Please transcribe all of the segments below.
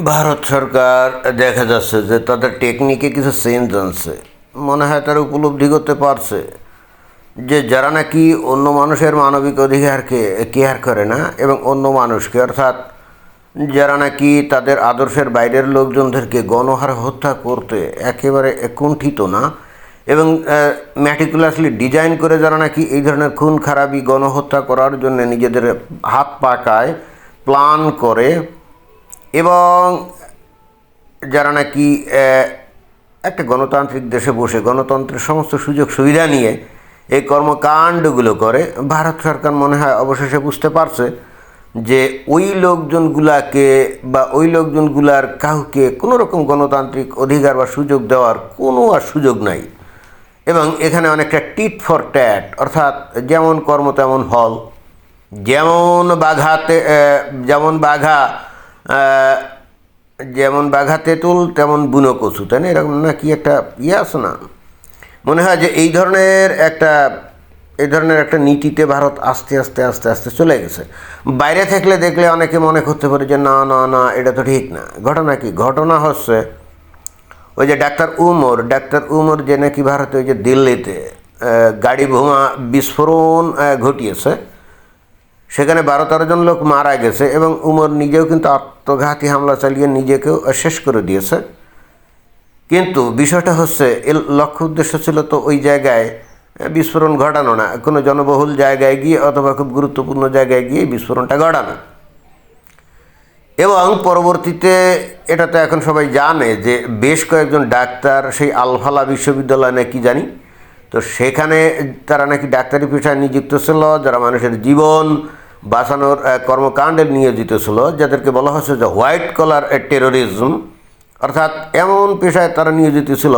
ভারত সরকার দেখা যাচ্ছে যে তাদের টেকনিকে কিছু চেঞ্জ আনছে। মনে হয় তারা উপলব্ধি করতে পারছে যে যারা নাকি অন্য মানুষের মানবিক অধিকারকে কেয়ার করে না এবং অন্য মানুষকে, অর্থাৎ যারা নাকি তাদের আদর্শের বাইরের লোকজনদেরকে গণহারে হত্যা করতে একেবারে কুণ্ঠিত না এবং ম্যাটিকুলাসলি ডিজাইন করে যারা নাকি এই ধরনের খুন খারাপি গণহত্যা করার জন্য নিজেদের হাত পাকায়, প্ল্যান করে এবং যারা নাকি একটা গণতান্ত্রিক দেশে বসে গণতন্ত্রের সমস্ত সুযোগ সুবিধা নিয়ে এই কর্মকাণ্ডগুলো করে, ভারত সরকার মনে হয় অবশেষে বুঝতে পারছে যে ওই লোকজনগুলাকে বা ওই লোকজনগুলার কাউকে কোনো রকম গণতান্ত্রিক অধিকার বা সুযোগ দেওয়ার কোনো আর সুযোগ নাই। এবং এখানে অনেকটা টিট ফর ট্যাট, অর্থাৎ যেমন কর্ম তেমন ফল, যেমন বাঘা তেঁতুল তেমন বুনো কচু, তাই না? এরকম নাকি একটা আছে না? মনে হয় যে এই ধরনের একটা নীতিতে ভারত আস্তে আস্তে আস্তে আস্তে চলে গেছে। বাইরে থাকলে দেখলে অনেকে মনে করতে পারে যে না না না, এটা তো ঠিক না। ঘটনা কি? ঘটনা হচ্ছে ওই যে ডাক্তার উমর যে নাকি ভারতে ওই যে দিল্লিতে গাড়ি বোমা বিস্ফোরণ ঘটিয়েছে, সেখানে 12-13 জন লোক মারা গেছে এবং উমর নিজেও কিন্তু আত্মঘাতী হামলা চালিয়ে নিজেকেও শেষ করে দিয়েছে। কিন্তু বিষয়টা হচ্ছে এর লক্ষ্য উদ্দেশ্য ছিল তো ওই জায়গায় বিস্ফোরণ ঘটানো না, কোনো জনবহুল জায়গায় গিয়ে অথবা খুব গুরুত্বপূর্ণ জায়গায় গিয়ে বিস্ফোরণটা ঘটানো। এবং পরবর্তীতে এটা তো এখন সবাই জানে যে বেশ কয়েকজন ডাক্তার সেই আলফালা বিশ্ববিদ্যালয় নাকি জানি, তো সেখানে তারা নাকি ডাক্তারি পেশায় নিযুক্ত ছিল, যারা মানুষের জীবন বাঁচানোর কর্মকাণ্ডে নিয়োজিত ছিল, যাদেরকে বলা হচ্ছে যে হোয়াইট কলার টেরোরিজম, অর্থাৎ এমন পেশায় তারা নিয়োজিত ছিল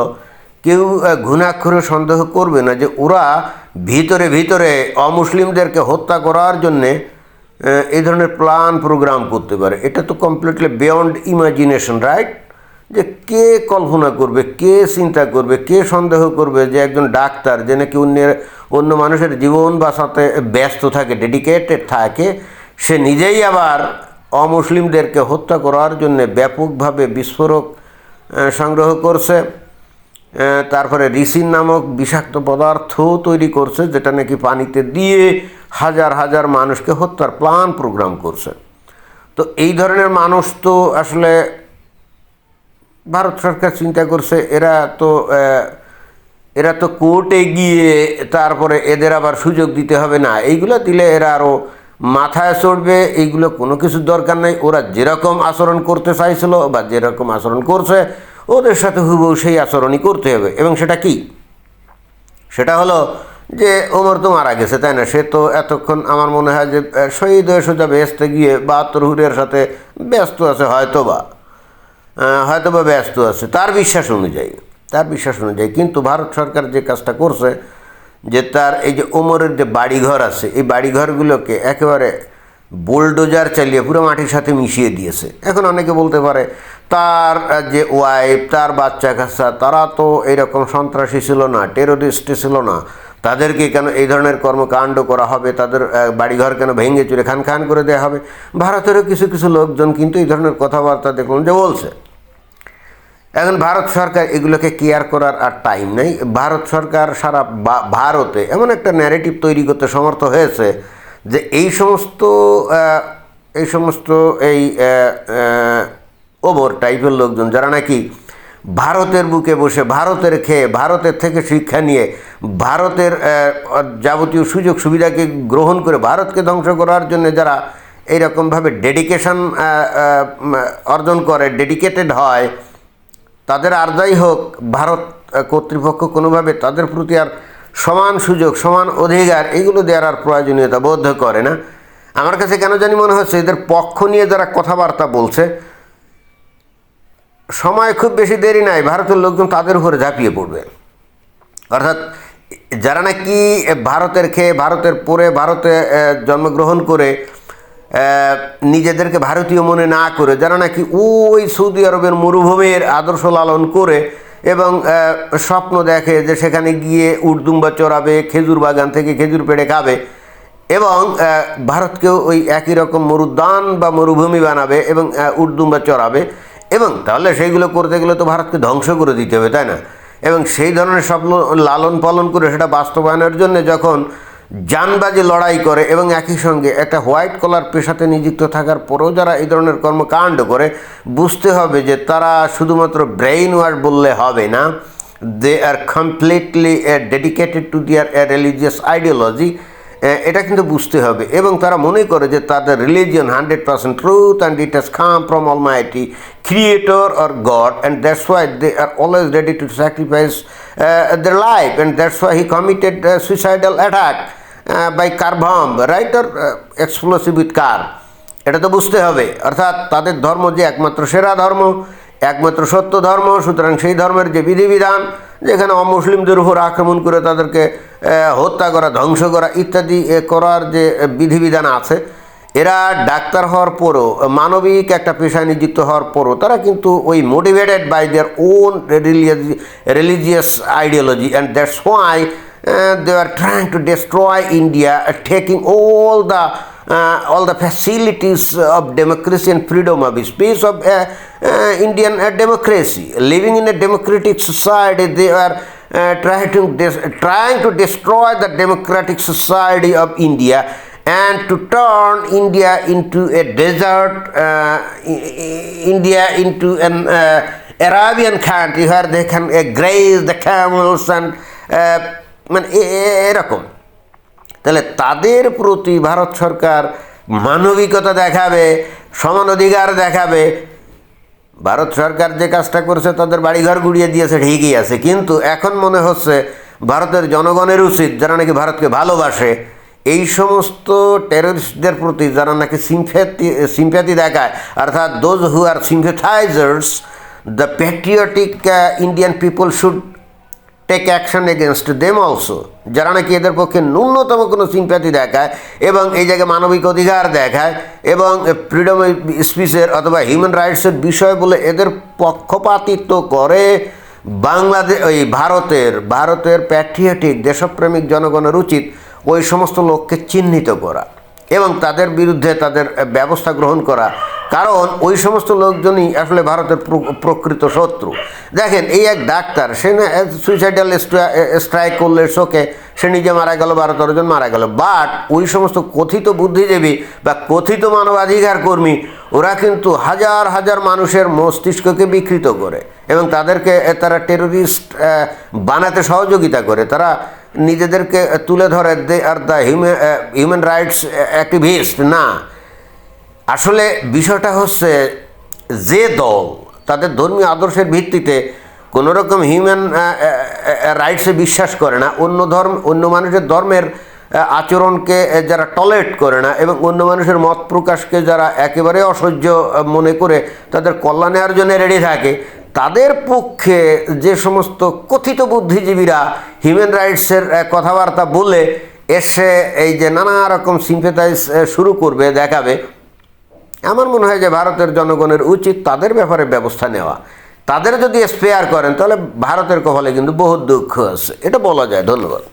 কেউ ঘুণাক্ষরে সন্দেহ করবে না যে ওরা ভিতরে ভিতরে অমুসলিমদেরকে হত্যা করার জন্যে এই ধরনের প্ল্যান প্রোগ্রাম করতে পারে। এটা তো কমপ্লিটলি বিয়ন্ড ইমাজিনেশন, রাইট? যে কে কল্পনা করবে, কে চিন্তা করবে, কে সন্দেহ করবে যে একজন ডাক্তার যে নাকি অন্য মানুষের জীবন বাঁচাতে ব্যস্ত থাকে, ডেডিকেটেড থাকে, সে নিজেই আবার অমুসলিমদেরকে হত্যা করার জন্য ব্যাপকভাবে বিস্ফোরক সংগ্রহ করছে, তারপরে রিসিন নামক বিষাক্ত পদার্থ তৈরি করছে, যেটা নাকি পানিতে দিয়ে হাজার হাজার মানুষকে হত্যার প্ল্যান প্রোগ্রাম করছে। তো এই ধরনের মানুষ তো আসলে ভারত সরকার চিন্তা করছে এরা তো কোর্টে গিয়ে তারপরে এদের আবার সুযোগ দিতে হবে না, এইগুলো দিলে এরা আরও মাথায় চড়বে, এইগুলো কোনো কিছুর দরকার নাই। ওরা যেরকম আচরণ করতে চাইছিল বা যেরকম আচরণ করছে ওদের সাথে হুবহু সেই আচরণই করতে হবে। এবং সেটা কি? সেটা হলো যে ওমর তো মারা গেছে, তাই না? সে তো এতক্ষণ আমার মনে হয় যে শহীদ হয়ে সোজা বেহেশতে গিয়ে 72 হুরের সাথে ব্যস্ত আছে, হয়তোবা ব্যস্ত আছে তার বিশ্বাস অনুযায়ী। কিন্তু ভারত সরকার যে কাজটা করছে যে তার এই যে ওমরের যে বাড়িঘর আছে, এই বাড়িঘরগুলোকে একেবারে বুলডোজার চালিয়ে পুরো মাটির সাথে মিশিয়ে দিয়েছে। এখন অনেকে বলতে পারে তার যে ওয়াইফ, তার বাচ্চা কাচ্চা, তারা তো এইরকম সন্ত্রাসী ছিল না, টেরোরিস্ট ছিল না, তাদেরকে কেন এই ধরনের কর্মকাণ্ড করা হবে, তাদের বাড়িঘর কেন ভেঙে চুরে খান খান করে দেওয়া হবে? ভারতেরও কিছু কিছু লোকজন কিন্তু এই ধরনের কথাবার্তা দেখলাম যে বলছে। এখন ভারত সরকার এগুলোকে কেয়ার করার আর টাইম নেই। ভারত সরকার সারা ভারতে এমন একটা ন্যারেটিভ তৈরি করতে সমর্থ হয়েছে যে এই সমস্ত ওভার টাইপের লোকজন যারা নাকি ভারতের বুকে বসে ভারতের খেয়ে ভারতের থেকে শিক্ষা নিয়ে ভারতের যাবতীয় সুযোগ সুবিধাকে গ্রহণ করে ভারতকে ধ্বংস করার জন্য যারা এইরকমভাবে ডেডিকেশন অর্জন করে, ডেডিকেটেড হয়, তাদের আর যাই হোক ভারত কর্তৃপক্ষ কোনোভাবে তাদের প্রতি আর সমান সুযোগ সমান অধিকার এগুলো দেওয়ার আর প্রয়োজনীয়তা বোধ করে না। আমার কাছে কেন জানি মনে হচ্ছে এদের পক্ষ নিয়ে যারা কথাবার্তা বলছে, সময় খুব বেশি দেরি নাই, ভারতের লোকজন তাদের উপরে ঝাঁপিয়ে পড়বে। অর্থাৎ যারা নাকি ভারতের খেয়ে ভারতের পরে ভারতে জন্মগ্রহণ করে নিজেদেরকে ভারতীয় মনে না করে, যারা নাকি ওই সৌদি আরবের মরুভূমির আদর্শ লালন করে এবং স্বপ্ন দেখে যে সেখানে গিয়ে উটদুম্বা চড়াবে, খেজুর বাগান থেকে খেজুর পেড়ে খাবে এবং ভারতকেও ওই একই রকম মরুদ্যান বা মরুভূমি বানাবে এবং উটদুম্বা চড়াবে, এবং তাহলে সেইগুলো করতে গেলে তো ভারতকে ধ্বংস করে দিতে হবে, তাই না? এবং সেই ধরনের স্বপ্ন লালন পালন করে সেটা বাস্তবায়নের জন্য যখন জানবাজি লড়াই করে এবং একই সঙ্গে একটা হোয়াইট কলার পেশাতে নিযুক্ত থাকার পরেও যারা এই ধরনের কর্মকাণ্ড করে, বুঝতে হবে যে তারা শুধুমাত্র ব্রেইন ওয়াশ বললে হবে না, দে আর কমপ্লিটলি ডেডিকেটেড টু দিয়ার রিলিজিয়াস আইডিওলজি, এটা কিন্তু বুঝতে হবে। এবং তারা মনে করে যে তাদের religion 100% truth and it has come from almighty creator or God, and that's why they are always ready to sacrifice their life, and that's why he committed a suicidal attack by car bomb, right, or explosive with car. এটা তো বুঝতে হবে। অর্থাৎ তাদের ধর্ম যে একমাত্র সেরা ধর্ম, একমাত্র সত্য ধর্ম, সুতরাং সেই ধর্মের যে বিধিবিধান, যেখানে অমুসলিমদের উপর আক্রমণ করে তাদেরকে হত্যা করা, ধ্বংস করা ইত্যাদি করার যে বিধিবিধান আছে, এরা ডাক্তার হওয়ার পরও, মানবিক একটা পেশায় নিযুক্ত হওয়ার পরও তারা কিন্তু ওই motivated by their own religious ideology, and that's why they are trying to destroy India, taking all the facilities of democracy and freedom of speech of Indian democracy. Living in a democratic society, they are trying to destroy the democratic society of India and to turn India into a desert, India into an Arabian country where they can graze the camels and মানে এরকম। তাহলে তাদের প্রতি ভারত সরকার মানবিকতা দেখাবে, সমান অধিকার দেখাবে। ভারত সরকার যে কাজটা করেছে, তাদের বাড়িঘর গুড়িয়ে দিয়েছে, ঠিকই আছে, কিন্তু এখন মনে হচ্ছে ভারতের জনগণের উচিত, যারা নাকি ভারতকে ভালোবাসে, এই সমস্ত টেররিস্টদের প্রতি যারা নাকি সিম্প্যাথি দেখায়, অর্থাৎ those who are sympathisers, the patriotic Indian people should take action against them also, যারা নাকি এদের পক্ষে ন্যূনতম কোনো সিম্প্যাথি দেখায় এবং এই জায়গায় মানবিক অধিকার দেখায় এবং ফ্রিডম অফ স্পিচের অথবা হিউম্যান রাইটসের বিষয় বলে এদের পক্ষপাতিত্ব করে, ওই ভারতের প্যাট্রিয়টিক দেশপ্রেমিক জনগণের উচিত ওই সমস্ত লোককে চিহ্নিত করা এবং তাদের বিরুদ্ধে তাদের ব্যবস্থা গ্রহণ করা, কারণ ওই সমস্ত লোকজনই আসলে ভারতের প্রকৃত শত্রু। দেখেন, এই এক ডাক্তার, সে না সুইসাইডাল স্ট্রাইক করলে শোকে সে নিজে মারা গেল, 12-13 জন মারা গেল, বাট ওই সমস্ত কথিত বুদ্ধিজীবী বা কথিত মানবাধিকার কর্মী, ওরা কিন্তু হাজার হাজার মানুষের মস্তিষ্ককে বিকৃত করে এবং তাদেরকে তারা টেররিস্ট বানাতে সহযোগিতা করে। তারা নিজেদেরকে তুলে ধরে they are the human rights activist. না, আসলে বিষয়টা হচ্ছে যে দল তাদের ধর্মীয় আদর্শের ভিত্তিতে কোনো রকম হিউম্যান রাইটসে বিশ্বাস করে না, অন্য মানুষের ধর্মের আচরণকে যারা টলারেট করে না এবং অন্য মানুষের মত প্রকাশকে যারা একেবারে অসহ্য মনে করে তাদের কল্যাণ নেওয়ার জন্য রেডি থাকে, তাদের পক্ষে যে সমস্ত কথিত বুদ্ধিজীবীরা হিউম্যান রাইটসের কথাবার্তা বলে এসে এই যে নানা রকম সিম্প্যাথাইজ শুরু করবে, দেখাবে, আমার মনে হয় যে ভারতের জনগণের উচিত তাদের ব্যাপারে ব্যবস্থা নেওয়া। তাদের যদি স্পেয়ার করেন তাহলে ভারতের কপালে কিন্তু বহুত দুঃখ আছে, এটা বলা যায়। ধন্যবাদ।